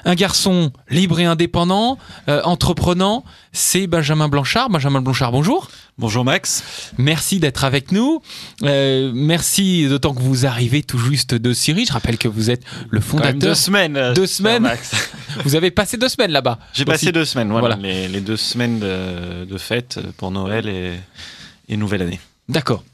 Un garçon libre et indépendant, entreprenant, c'est Benjamin Blanchard. Benjamin Blanchard, bonjour. Bonjour Max. Merci d'être avec nous. Merci d'autant que vous arrivez tout juste de Syrie. Je rappelle que vous êtes le fondateur. 2 semaines. 2 semaines. Max. Vous avez passé 2 semaines là-bas. J'ai passé 2 semaines. Voilà. Les 2 semaines de fête pour Noël et Nouvelle Année. D'accord.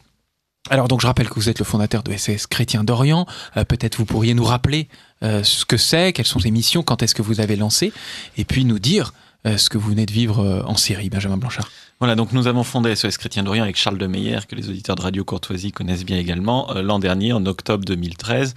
Alors donc je rappelle que vous êtes le fondateur de SOS Chrétiens d'Orient. Peut-être vous pourriez nous rappeler ce que c'est, quelles sont ses missions, quand est-ce que vous avez lancé, et puis nous dire ce que vous venez de vivre en Syrie, Benjamin Blanchard. Voilà, donc nous avons fondé SOS Chrétiens d'Orient avec Charles de Meyer, que les auditeurs de Radio Courtoisie connaissent bien également, l'an dernier, en octobre 2013,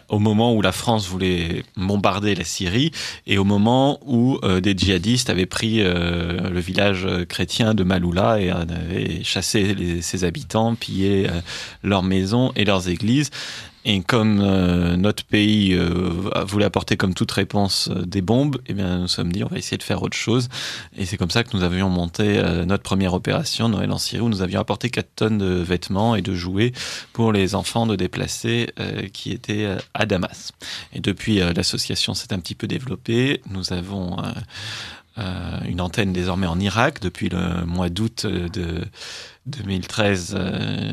au moment où la France voulait bombarder la Syrie et au moment où des djihadistes avaient pris le village chrétien de Maloula et avaient chassé ses habitants, pillé leurs maisons et leurs églises. Et comme notre pays voulait apporter comme toute réponse des bombes, eh bien, nous nous sommes dit on va essayer de faire autre chose. Et c'est comme ça que nous avions monté notre première opération, Noël en Syrie, où nous avions apporté 4 tonnes de vêtements et de jouets pour les enfants de déplacés qui étaient à Damas. Et depuis, l'association s'est un petit peu développée. Nous avons une antenne désormais en Irak. Depuis le mois d'août de 2013,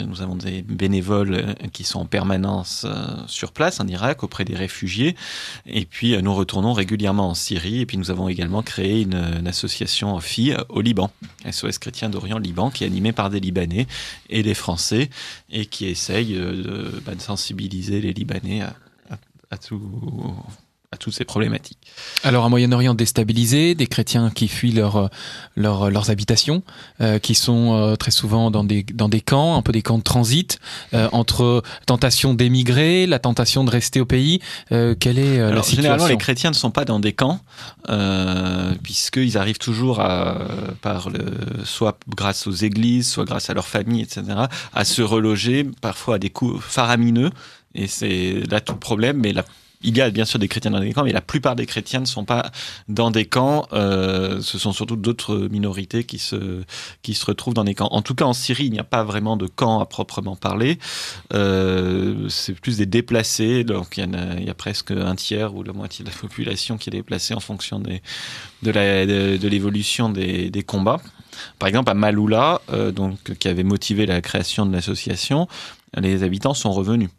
nous avons des bénévoles qui sont en permanence sur place en Irak auprès des réfugiés. Et puis nous retournons régulièrement en Syrie. Et puis nous avons également créé une association filles au Liban, SOS Chrétiens d'Orient Liban, qui est animée par des Libanais et des Français et qui essaye de sensibiliser les Libanais à toutes ces problématiques. Alors, un Moyen-Orient déstabilisé, des chrétiens qui fuient leurs habitations, qui sont très souvent dans des camps, un peu des camps de transit, entre tentation d'émigrer, la tentation de rester au pays. Quelle est la situation ? Généralement, les chrétiens ne sont pas dans des camps, puisqu'ils arrivent toujours soit grâce aux églises, soit grâce à leur famille, etc., à se reloger, parfois à des coûts faramineux. Et c'est là tout le problème, mais il y a bien sûr des chrétiens dans des camps, mais la plupart des chrétiens ne sont pas dans des camps. Ce sont surtout d'autres minorités qui se retrouvent dans des camps. En tout cas, en Syrie, il n'y a pas vraiment de camp à proprement parler. C'est plus des déplacés. Donc, il y a presque un tiers ou la moitié de la population qui est déplacée en fonction de l'évolution des combats. Par exemple, à Maloula, qui avait motivé la création de l'association, les habitants sont revenus.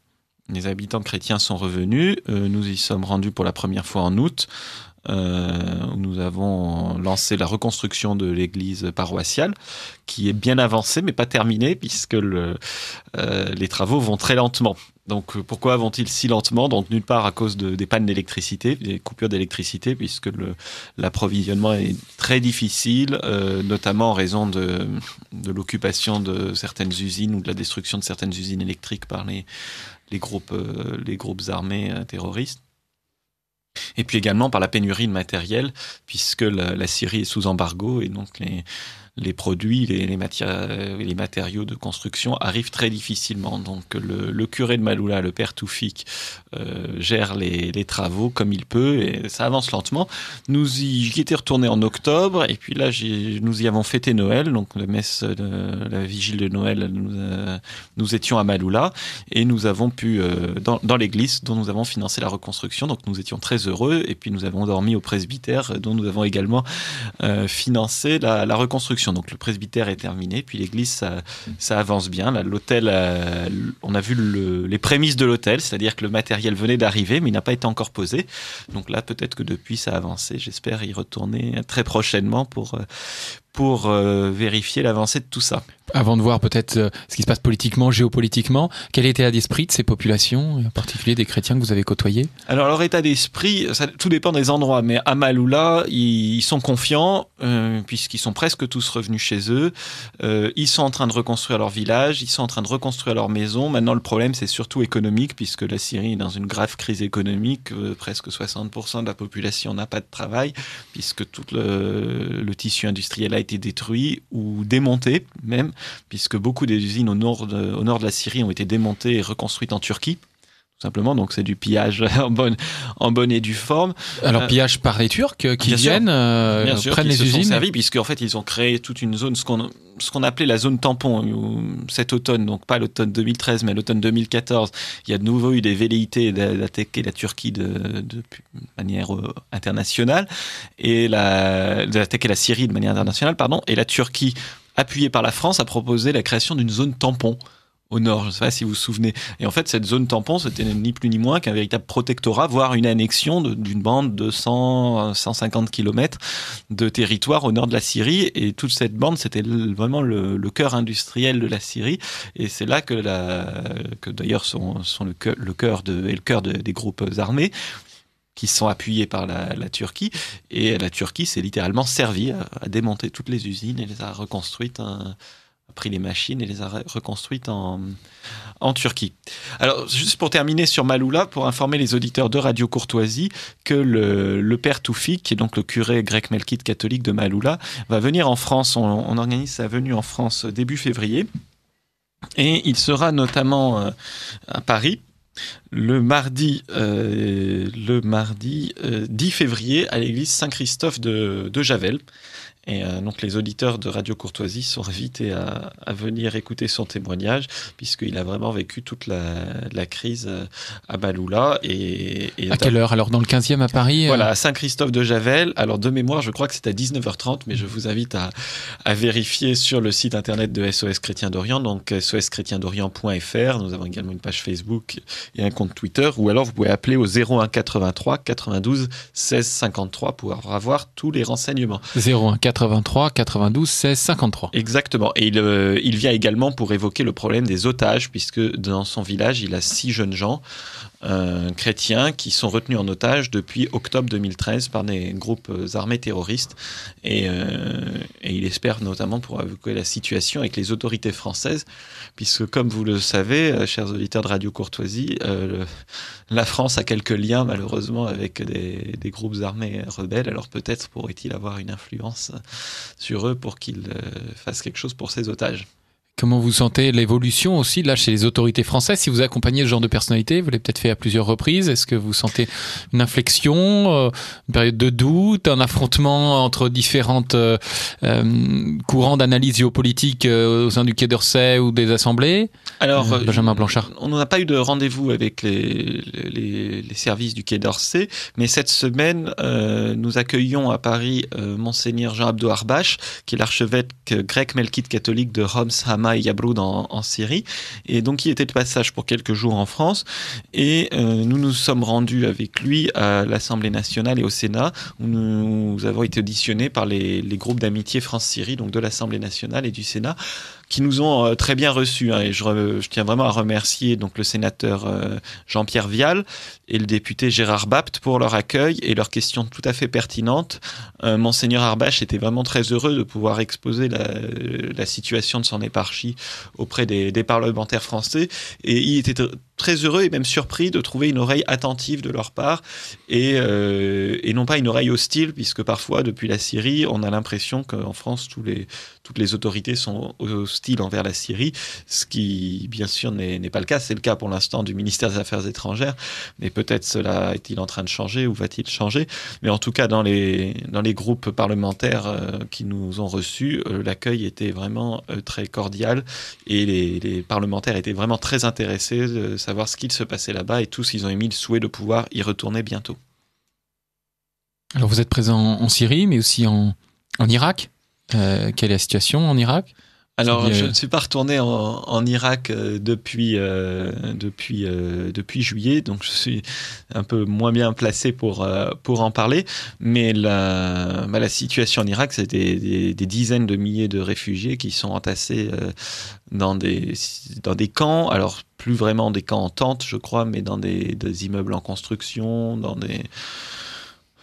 Les habitants chrétiens sont revenus. Nous y sommes rendus pour la première fois en août. Où nous avons lancé la reconstruction de l'église paroissiale, qui est bien avancée, mais pas terminée, puisque les travaux vont très lentement. Donc, pourquoi vont-ils si lentement ? Donc, nulle part à cause des pannes d'électricité, des coupures d'électricité, puisque l'approvisionnement est très difficile, notamment en raison de l'occupation de certaines usines ou de la destruction de certaines usines électriques par les groupes armés terroristes. Et puis également par la pénurie de matériel, puisque la Syrie est sous embargo et donc les produits, les matériaux de construction arrivent très difficilement. Donc le curé de Maloula, le père Toufik, gère les travaux comme il peut et ça avance lentement. J'y étais retourné en octobre et puis là nous y avons fêté Noël, donc la messe de la vigile de Noël, nous étions à Maloula et nous avons pu, dans l'église dont nous avons financé la reconstruction, donc nous étions très heureux et puis nous avons dormi au presbytère dont nous avons également financé la reconstruction. Donc le presbytère est terminé, puis l'église ça avance bien. Là, l'hôtel, on a vu les prémices de l'hôtel, c'est-à-dire que le matériel venait d'arriver, mais il n'a pas été encore posé. Donc là, peut-être que depuis ça a avancé. J'espère y retourner très prochainement pour vérifier l'avancée de tout ça. Avant de voir peut-être ce qui se passe politiquement, géopolitiquement, quel est l'état d'esprit de ces populations, en particulier des chrétiens que vous avez côtoyés ? Alors leur état d'esprit, tout dépend des endroits, mais à Maloula, ils sont confiants puisqu'ils sont presque tous revenus chez eux. Ils sont en train de reconstruire leur village, ils sont en train de reconstruire leur maison. Maintenant, le problème, c'est surtout économique puisque la Syrie est dans une grave crise économique. Presque 60% de la population n'a pas de travail puisque tout le tissu industriel a été détruit ou démonté même, puisque beaucoup des usines au nord de la Syrie ont été démontées et reconstruites en Turquie. simplement. Donc c'est du pillage en bonne et due forme. Alors pillage par les Turcs qui viennent, prennent les usines. Servis, puisqu'en fait ils ont créé toute une zone, ce qu'on appelait la zone tampon, où cet automne, donc pas l'automne 2013 mais l'automne 2014, il y a de nouveau eu des velléités d'attaquer la Turquie de manière internationale, et d'attaquer la Syrie de manière internationale, pardon, et la Turquie, appuyée par la France, a proposé la création d'une zone tampon au nord, je ne sais pas si vous vous souvenez. Et en fait, cette zone tampon, c'était ni plus ni moins qu'un véritable protectorat, voire une annexion d'une bande de 150 km de territoire au nord de la Syrie. Et toute cette bande, c'était vraiment le cœur industriel de la Syrie. Et c'est là que d'ailleurs sont le cœur des groupes armés qui sont appuyés par la Turquie. Et la Turquie s'est littéralement servie à démonter toutes les usines et les a reconstruites, a pris les machines et les a reconstruites en Turquie. Alors, juste pour terminer sur Maaloula, pour informer les auditeurs de Radio Courtoisie que le père Toufik, qui est donc le curé grec melkite catholique de Maaloula, va venir en France. On organise sa venue en France début février. Et il sera notamment à Paris le mardi 10 février à l'église Saint-Christophe de Javel. Et donc les auditeurs de Radio Courtoisie sont invités à venir écouter son témoignage, puisqu'il a vraiment vécu toute la crise à Maaloula. Et à quelle heure? Alors dans le 15e à Paris Voilà, à Saint-Christophe de Javel. Alors de mémoire, je crois que c'est à 19h30, mais je vous invite à vérifier sur le site internet de SOS Chrétien d'Orient, donc soschrétiendorient.fr. Nous avons également une page Facebook et un compte Twitter, ou alors vous pouvez appeler au 01 83 92 16 53 pour avoir tous les renseignements. 01 83 92 16 53. Exactement. Et il vient également pour évoquer le problème des otages, puisque dans son village, il a 6 jeunes gens chrétiens qui sont retenus en otage depuis octobre 2013 par des groupes armés terroristes. Et il espère notamment pour évoquer la situation avec les autorités françaises, puisque comme vous le savez, chers auditeurs de Radio Courtoisie, la France a quelques liens malheureusement avec des groupes armés rebelles. Alors peut-être pourrait-il avoir une influence sur eux pour qu'ils fassent quelque chose pour ces otages. Comment vous sentez l'évolution aussi là chez les autorités françaises? Si vous accompagnez ce genre de personnalité, vous l'avez peut-être fait à plusieurs reprises, est-ce que vous sentez une inflexion, une période de doute, un affrontement entre différentes courants d'analyse géopolitique au sein du Quai d'Orsay ou des assemblées? Alors, Benjamin Blanchard. On n'a pas eu de rendez-vous avec les services du Quai d'Orsay, mais cette semaine, nous accueillons à Paris Monseigneur Jean-Abdo Arbache, qui est l'archevêque grec melkite catholique de Homs, Hama et Yabroud en Syrie, et donc il était de passage pour quelques jours en France, et nous nous sommes rendus avec lui à l'Assemblée nationale et au Sénat, où nous avons été auditionnés par les groupes d'amitié France-Syrie, donc de l'Assemblée nationale et du Sénat, qui nous ont très bien reçus, hein, et je tiens vraiment à remercier donc le sénateur Jean-Pierre Vial et le député Gérard Bapt pour leur accueil et leurs questions tout à fait pertinentes. Monseigneur Arbache était vraiment très heureux de pouvoir exposer la situation de son éparchie auprès des parlementaires français, et il était très heureux et même surpris de trouver une oreille attentive de leur part et non pas une oreille hostile, puisque parfois depuis la Syrie on a l'impression qu'en France toutes les autorités sont hostiles envers la Syrie, ce qui bien sûr n'est pas le cas. C'est le cas pour l'instant du ministère des Affaires étrangères, mais peut-être cela est-il en train de changer ou va-t-il changer. Mais en tout cas dans les groupes parlementaires qui nous ont reçus, l'accueil était vraiment très cordial, et les parlementaires étaient vraiment très intéressés de savoir ce qu'il se passait là-bas, et tous ils ont émis le souhait de pouvoir y retourner bientôt. Alors vous êtes présent en Syrie mais aussi en Irak. Quelle est la situation en Irak? Alors, je ne suis pas retourné en Irak depuis juillet, donc je suis un peu moins bien placé pour en parler. Mais la situation en Irak, c'est des dizaines de milliers de réfugiés qui sont entassés dans des camps. Alors, plus vraiment des camps en tente, je crois, mais dans des immeubles en construction, dans des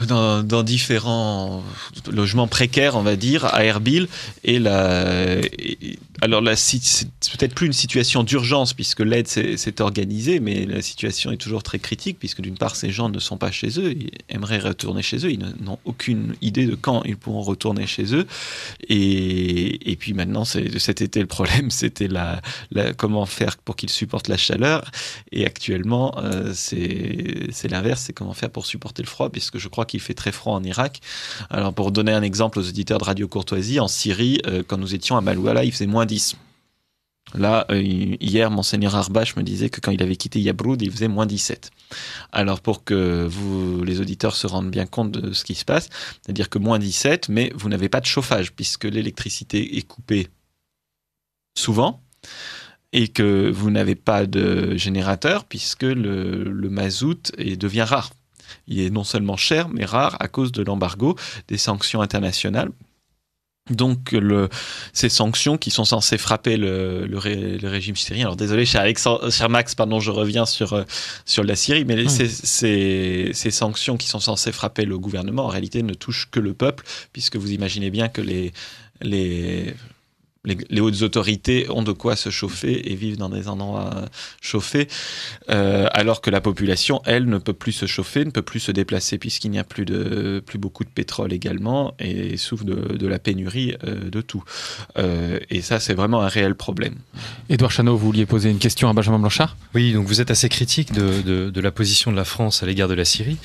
dans différents logements précaires, on va dire, à Erbil. Alors c'est peut-être plus une situation d'urgence puisque l'aide s'est organisée, mais la situation est toujours très critique puisque d'une part ces gens ne sont pas chez eux, ils aimeraient retourner chez eux, ils n'ont aucune idée de quand ils pourront retourner chez eux. Et puis maintenant, cet été, le problème, c'était comment faire pour qu'ils supportent la chaleur. Et actuellement, c'est l'inverse, c'est comment faire pour supporter le froid, puisque je crois qu'il fait très froid en Irak. Alors pour donner un exemple aux auditeurs de Radio Courtoisie, en Syrie, quand nous étions à Malouala, il faisait -10. Là, hier, Monseigneur Arbache me disait que quand il avait quitté Yabroud, il faisait -17. Alors, pour que les auditeurs se rendent bien compte de ce qui se passe, c'est-à-dire que -17, mais vous n'avez pas de chauffage, puisque l'électricité est coupée souvent, et que vous n'avez pas de générateur, puisque le mazout devient rare. Il est non seulement cher, mais rare à cause de l'embargo, des sanctions internationales. Donc, ces sanctions qui sont censées frapper le régime syrien. Alors, désolé, cher Max, pardon, je reviens sur la Syrie, mais ces sanctions qui sont censées frapper le gouvernement, en réalité, ne touchent que le peuple, puisque vous imaginez bien que les hautes autorités ont de quoi se chauffer et vivent dans des endroits chauffés, alors que la population, elle, ne peut plus se chauffer, ne peut plus se déplacer puisqu'il n'y a plus beaucoup de pétrole également et souffre de la pénurie de tout. Et ça, c'est vraiment un réel problème. Édouard Chano, vous vouliez poser une question à Benjamin Blanchard ? Oui, donc vous êtes assez critique de la position de la France à l'égard de la Syrie.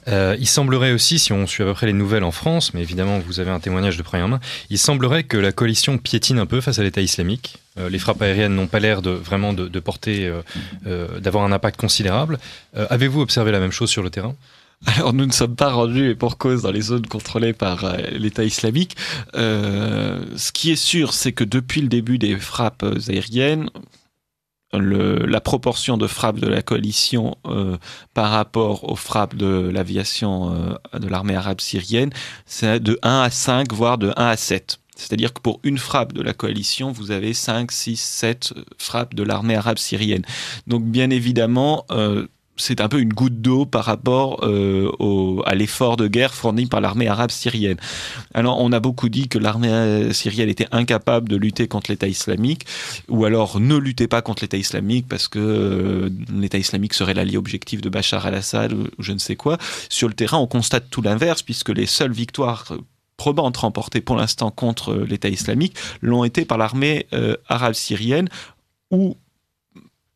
Il semblerait aussi, si on suit à peu près les nouvelles en France, mais évidemment vous avez un témoignage de première main, il semblerait que la coalition piétine un peu face à l'État islamique. Les frappes aériennes n'ont pas l'air de porter, d'avoir un impact considérable. Avez-vous observé la même chose sur le terrain ? Alors, nous ne sommes pas rendus, et pour cause, dans les zones contrôlées par l'État islamique. Ce qui est sûr, c'est que depuis le début des frappes aériennes, la proportion de frappes de la coalition par rapport aux frappes de l'aviation de l'armée arabe syrienne, c'est de 1 à 5, voire de 1 à 7. C'est-à-dire que pour une frappe de la coalition, vous avez 5, 6, 7 frappes de l'armée arabe syrienne. Donc bien évidemment, c'est un peu une goutte d'eau par rapport à l'effort de guerre fourni par l'armée arabe syrienne. Alors, on a beaucoup dit que l'armée syrienne était incapable de lutter contre l'État islamique, ou alors ne luttez pas contre l'État islamique parce que l'État islamique serait l'allié objectif de Bachar al-Assad ou je ne sais quoi. Sur le terrain, on constate tout l'inverse, puisque les seules victoires probantes remportées pour l'instant contre l'État islamique l'ont été par l'armée arabe syrienne, ou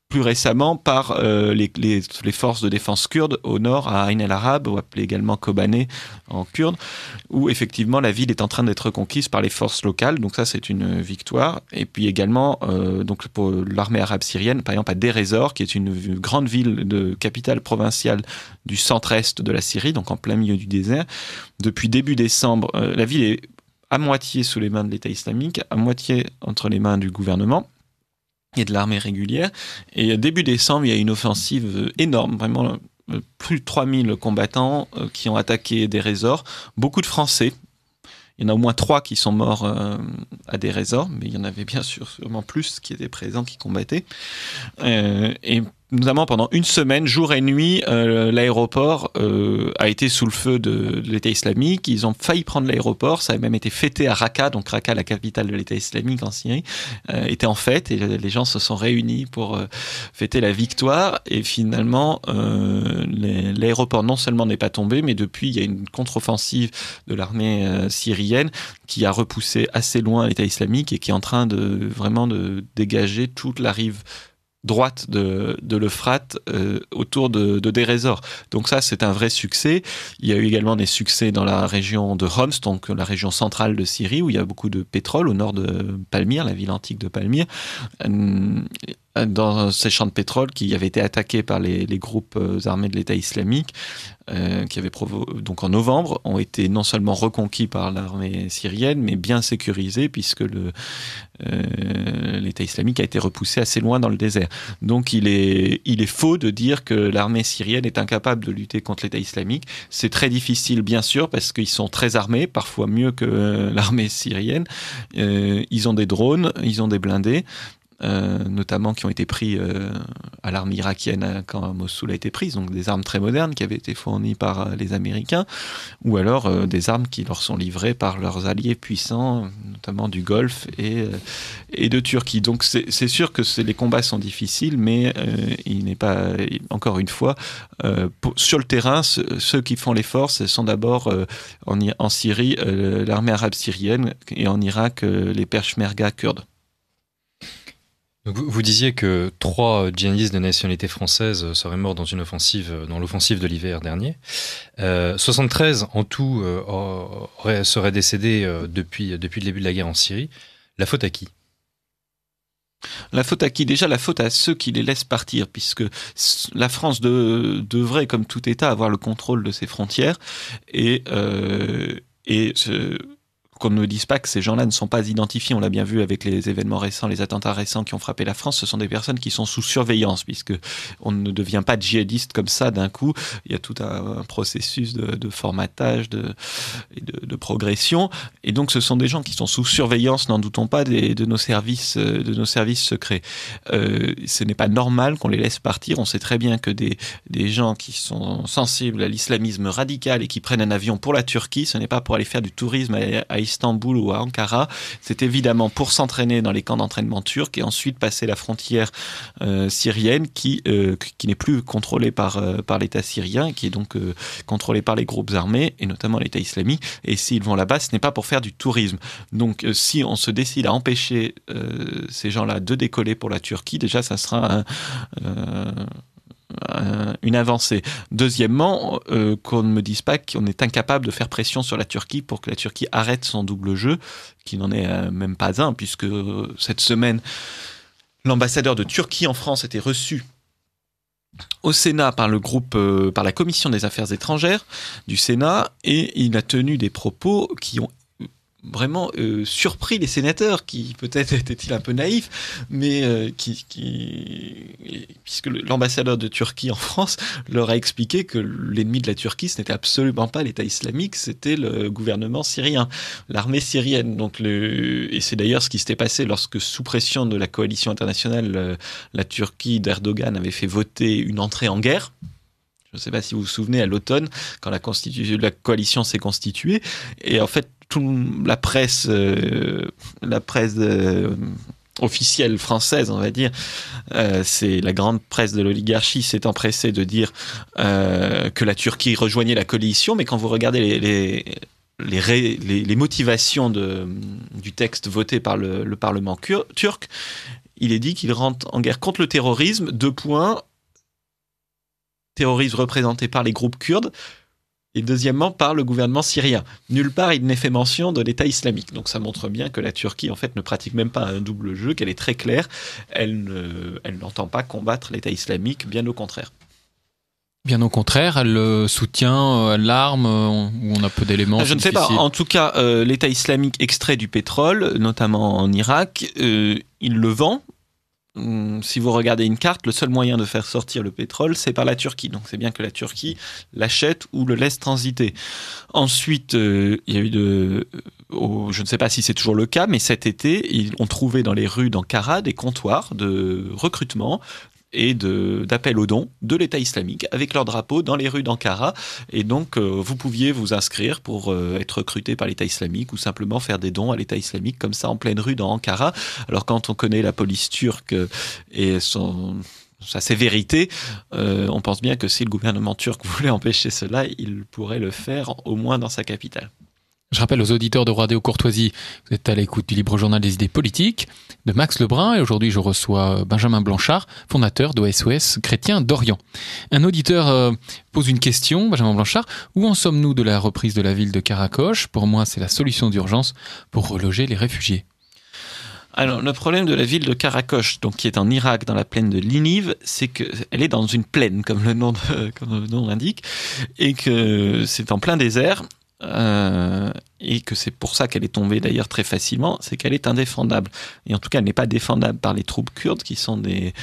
plus récemment par les forces de défense kurdes au nord, à Ain el-Arab, ou appelé également Kobané en kurde, où effectivement la ville est en train d'être reconquise par les forces locales. Donc ça, c'est une victoire. Et puis également, donc pour l'armée arabe syrienne, par exemple à Deir ez-Zor, qui est une grande ville de capitale provinciale du centre-est de la Syrie, donc en plein milieu du désert. Depuis début décembre, la ville est à moitié sous les mains de l'État islamique, à moitié entre les mains du gouvernement et de l'armée régulière. Et début décembre, il y a une offensive énorme, vraiment plus de 3000 combattants qui ont attaqué Deir ez-Zor. Beaucoup de Français. Il y en a au moins 3 qui sont morts à Deir ez-Zor, mais il y en avait bien sûr sûrement plus qui étaient présents, qui combattaient. Et notamment pendant une semaine, jour et nuit, l'aéroport a été sous le feu de l'État islamique. Ils ont failli prendre l'aéroport. Ça a même été fêté à Raqqa, donc Raqqa, la capitale de l'État islamique en Syrie, était en fête et les gens se sont réunis pour fêter la victoire. Et finalement, l'aéroport non seulement n'est pas tombé, mais depuis, il y a une contre-offensive de l'armée syrienne qui a repoussé assez loin l'État islamique et qui est en train vraiment de dégager toute la rive droite de l'Euphrate autour de Deir ez-Zor. Donc ça, c'est un vrai succès. Il y a eu également des succès dans la région de Homs, donc la région centrale de Syrie, où il y a beaucoup de pétrole, au nord de Palmyre, la ville antique de Palmyre, dans ces champs de pétrole qui avaient été attaqués par les groupes armés de l'État islamique, qui avaient donc en novembre, ont été non seulement reconquis par l'armée syrienne, mais bien sécurisés, puisque l'État islamique a été repoussé assez loin dans le désert. Donc il est faux de dire que l'armée syrienne est incapable de lutter contre l'État islamique. C'est très difficile, bien sûr, parce qu'ils sont très armés, parfois mieux que l'armée syrienne. Ils ont des drones, ils ont des blindés. notamment qui ont été pris à l'armée irakienne quand Mossoul a été prise, donc des armes très modernes qui avaient été fournies par les Américains, ou alors des armes qui leur sont livrées par leurs alliés puissants, notamment du Golfe et de Turquie. Donc c'est sûr que les combats sont difficiles, mais il n'est pas, encore une fois, sur le terrain, ceux qui font l'effort, ce sont d'abord en Syrie l'armée arabe syrienne et en Irak les Peshmerga kurdes. Donc vous disiez que 3 djihadistes de nationalité française seraient morts dans l'offensive de l'hiver dernier. 73 en tout seraient décédés depuis le début de la guerre en Syrie. La faute à qui ? La faute à qui ? Déjà, la faute à ceux qui les laissent partir, puisque la France devrait, comme tout État, avoir le contrôle de ses frontières qu'on ne dise pas que ces gens-là ne sont pas identifiés. On l'a bien vu avec les événements récents, les attentats récents qui ont frappé la France. Ce sont des personnes qui sont sous surveillance, puisque on ne devient pas djihadiste comme ça d'un coup. Il y a tout un processus de formatage, et de progression. Et donc, ce sont des gens qui sont sous surveillance, n'en doutons pas, de nos services secrets. Ce n'est pas normal qu'on les laisse partir. On sait très bien que des gens qui sont sensibles à l'islamisme radical et qui prennent un avion pour la Turquie, ce n'est pas pour aller faire du tourisme à Istanbul ou à Ankara, c'est évidemment pour s'entraîner dans les camps d'entraînement turcs et ensuite passer la frontière syrienne qui n'est plus contrôlée par l'État syrien, qui est donc contrôlée par les groupes armés et notamment l'État islamique. Et s'ils vont là-bas, ce n'est pas pour faire du tourisme. Donc si on se décide à empêcher ces gens-là de décoller pour la Turquie, déjà ça sera une avancée. Deuxièmement, qu'on ne me dise pas qu'on est incapable de faire pression sur la Turquie pour que la Turquie arrête son double jeu, qui n'en est même pas un, puisque cette semaine, l'ambassadeur de Turquie en France était reçu au Sénat par la Commission des Affaires étrangères du Sénat, et il a tenu des propos qui ont vraiment surpris les sénateurs, qui peut-être étaient-ils un peu naïfs, mais puisque l'ambassadeur de Turquie en France leur a expliqué que l'ennemi de la Turquie, ce n'était absolument pas l'État islamique, c'était le gouvernement syrien, l'armée syrienne. Et c'est d'ailleurs ce qui s'était passé lorsque, sous pression de la coalition internationale, la Turquie d'Erdogan avait fait voter une entrée en guerre. Je ne sais pas si vous vous souvenez, à l'automne, quand la coalition s'est constituée, et en fait, la presse officielle française, on va dire, c'est la grande presse de l'oligarchie, s'est empressée de dire que la Turquie rejoignait la coalition, mais quand vous regardez les motivations du texte voté par le Parlement turc, il est dit qu'il rentre en guerre contre le terrorisme, terrorisme représenté par les groupes kurdes, et deuxièmement par le gouvernement syrien. Nulle part il n'est fait mention de l'État islamique. Donc ça montre bien que la Turquie en fait ne pratique même pas un double jeu, qu'elle est très claire. Elle n'entend pas combattre l'État islamique, bien au contraire. Bien au contraire, elle soutient l'arme, où on a peu d'éléments. Je ne sais pas. En tout cas, l'État islamique extrait du pétrole, notamment en Irak. Il le vend. Si vous regardez une carte, le seul moyen de faire sortir le pétrole, c'est par la Turquie. Donc c'est bien que la Turquie l'achète ou le laisse transiter. Ensuite, il y a eu je ne sais pas si c'est toujours le cas, mais cet été, ils ont trouvé dans les rues d'Ankara des comptoirs de recrutement et d'appel aux dons de l'État islamique avec leur drapeau dans les rues d'Ankara. Et donc, vous pouviez vous inscrire pour être recruté par l'État islamique ou simplement faire des dons à l'État islamique comme ça en pleine rue dans Ankara. Alors, quand on connaît la police turque et sa sévérité, on pense bien que si le gouvernement turc voulait empêcher cela, il pourrait le faire au moins dans sa capitale. Je rappelle aux auditeurs de Radio Courtoisie, vous êtes à l'écoute du Libre Journal des idées politiques de Max Lebrun, et aujourd'hui je reçois Benjamin Blanchard, fondateur de SOS Chrétiens d'Orient. Un auditeur pose une question, Benjamin Blanchard: où en sommes-nous de la reprise de la ville de Karakoche ? Pour moi, c'est la solution d'urgence pour reloger les réfugiés. Alors, le problème de la ville de Karakoche, donc qui est en Irak, dans la plaine de Liniv, c'est qu'elle est dans une plaine, comme le nom l'indique, et que c'est en plein désert. Et que c'est pour ça qu'elle est tombée d'ailleurs très facilement, c'est qu'elle est indéfendable. Et en tout cas, elle n'est pas défendable par les troupes kurdes, qui sont des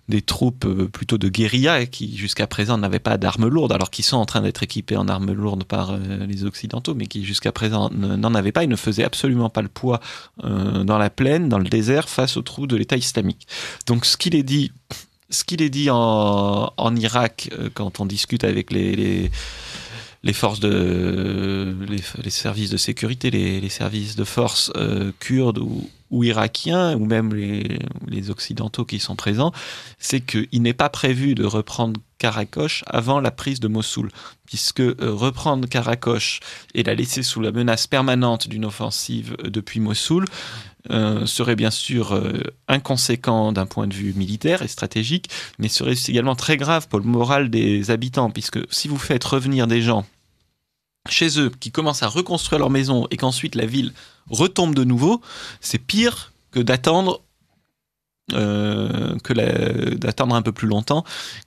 des troupes plutôt de guérilla qui jusqu'à présent n'avaient pas d'armes lourdes, alors qu'ils sont en train d'être équipés en armes lourdes par les Occidentaux, mais qui jusqu'à présent n'en avaient pas. Ils ne faisaient absolument pas le poids dans la plaine, dans le désert, face aux troupes de l'État islamique. Donc ce qu'il est dit en Irak, quand on discute avec les forces les services de sécurité, les services de force kurdes ou irakiens, ou même les occidentaux qui sont présents, c'est qu'il n'est pas prévu de reprendre Karakoche avant la prise de Mossoul, puisque reprendre Karakoche et la laisser sous la menace permanente d'une offensive depuis Mossoul serait bien sûr inconséquent d'un point de vue militaire et stratégique, mais serait également très grave pour le moral des habitants, puisque si vous faites revenir des gens chez eux, qui commencent à reconstruire leur maison et qu'ensuite la ville retombe de nouveau, c'est pire que d'attendre d'attendre un peu plus longtemps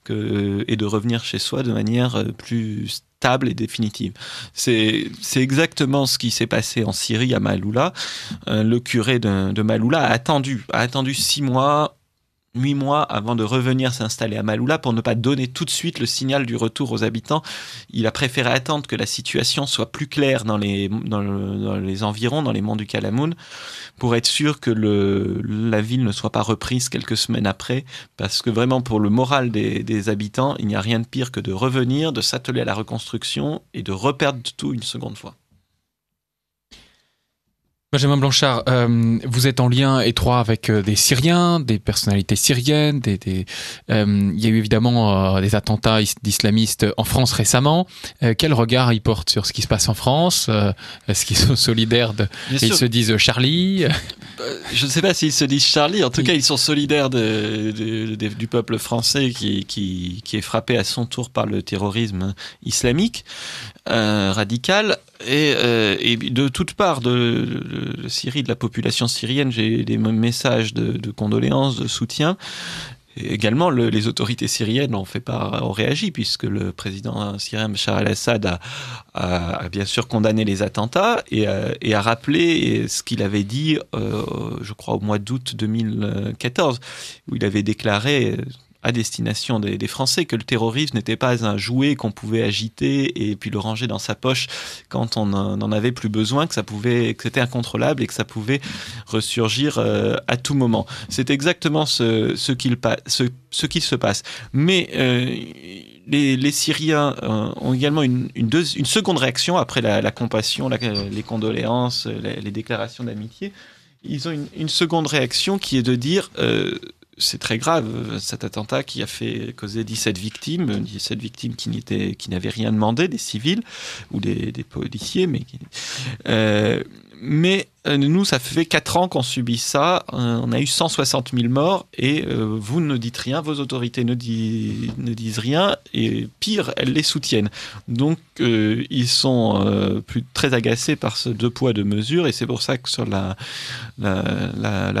et de revenir chez soi de manière plus stable et définitive. C'est exactement ce qui s'est passé en Syrie à Maaloula. Le curé de Maaloula a attendu 6 mois, 8 mois avant de revenir s'installer à Maaloula pour ne pas donner tout de suite le signal du retour aux habitants. Il a préféré attendre que la situation soit plus claire dans les environs, dans les monts du Kalamoun, pour être sûr que la ville ne soit pas reprise quelques semaines après, parce que vraiment pour le moral des habitants, il n'y a rien de pire que de revenir, de s'atteler à la reconstruction et de reperdre tout une seconde fois. Benjamin Blanchard, vous êtes en lien étroit avec des Syriens, des personnalités syriennes. Il y a eu évidemment des attentats d'islamistes en France récemment. Quel regard ils portent sur ce qui se passe en France ? Est-ce qu'ils sont solidaires ils se disent Charlie ? Je ne sais pas s'ils se disent Charlie. En tout cas, ils sont solidaires du peuple français qui est frappé à son tour par le terrorisme islamique radical. Et de toutes parts de Syrie, de la population syrienne, j'ai des messages de condoléances, de soutien. Et également, les autorités syriennes ont réagi, puisque le président syrien Bachar al-Assad a bien sûr condamné les attentats et a rappelé ce qu'il avait dit, je crois, au mois d'août 2014, où il avait déclaré à destination des Français que le terrorisme n'était pas un jouet qu'on pouvait agiter et puis le ranger dans sa poche quand on n'en avait plus besoin, que c'était incontrôlable et que ça pouvait ressurgir à tout moment. C'est exactement ce qu'il se passe. Mais les Syriens ont également une seconde réaction après la compassion, les condoléances, les déclarations d'amitié. Ils ont une seconde réaction qui est de dire c'est très grave, cet attentat qui a fait causer 17 victimes qui n'avaient rien demandé, des civils ou des policiers, mais nous, ça fait 4 ans qu'on subit ça. On a eu 160 000 morts et vous ne dites rien, vos autorités ne disent rien et pire, elles les soutiennent. Donc, ils sont très agacés par ce 2 poids 2 mesures et c'est pour ça que sur la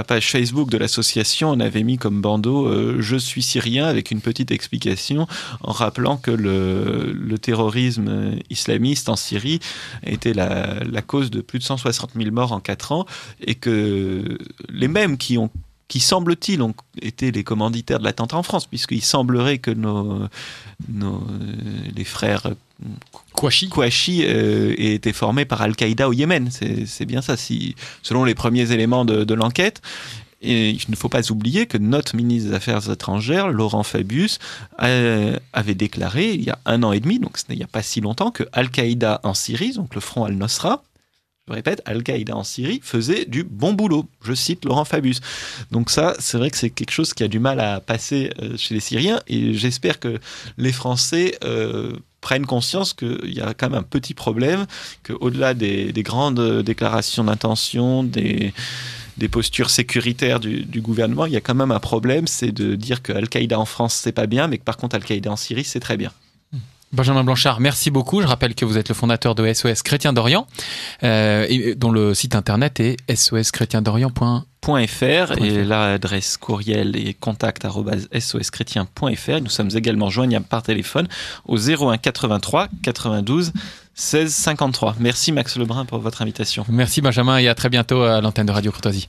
page Facebook de l'association, on avait mis comme bandeau « Je suis syrien » avec une petite explication en rappelant que le terrorisme islamiste en Syrie était la cause de plus de 160 000 morts en 4 ans et que les mêmes qui semble-t-il ont été les commanditaires de l'attentat en France, puisqu'il semblerait que les frères Kouachi aient été formés par Al-Qaïda au Yémen. C'est bien ça, selon les premiers éléments de l'enquête. Et il ne faut pas oublier que notre ministre des Affaires étrangères, Laurent Fabius, avait déclaré il y a 1 an et demi, donc il n'y a pas si longtemps, que Al-Qaïda en Syrie, donc le front Al-Nosra, je répète, Al-Qaïda en Syrie faisait du bon boulot. Je cite Laurent Fabius. Donc ça, c'est vrai que c'est quelque chose qui a du mal à passer chez les Syriens et j'espère que les Français prennent conscience qu'il y a quand même un petit problème, qu'au-delà des grandes déclarations d'intention, des postures sécuritaires du gouvernement, il y a quand même un problème, c'est de dire que Al-Qaïda en France, c'est pas bien, mais que par contre Al-Qaïda en Syrie, c'est très bien. Benjamin Blanchard, merci beaucoup. Je rappelle que vous êtes le fondateur de SOS Chrétiens d'Orient, dont le site internet est soschrétiensdorient.fr et l'adresse courriel est contact@soschrétien.fr. Nous sommes également joignables par téléphone au 01 83 92 16 53. Merci Max Lebrun pour votre invitation. Merci Benjamin et à très bientôt à l'antenne de Radio Courtoisie.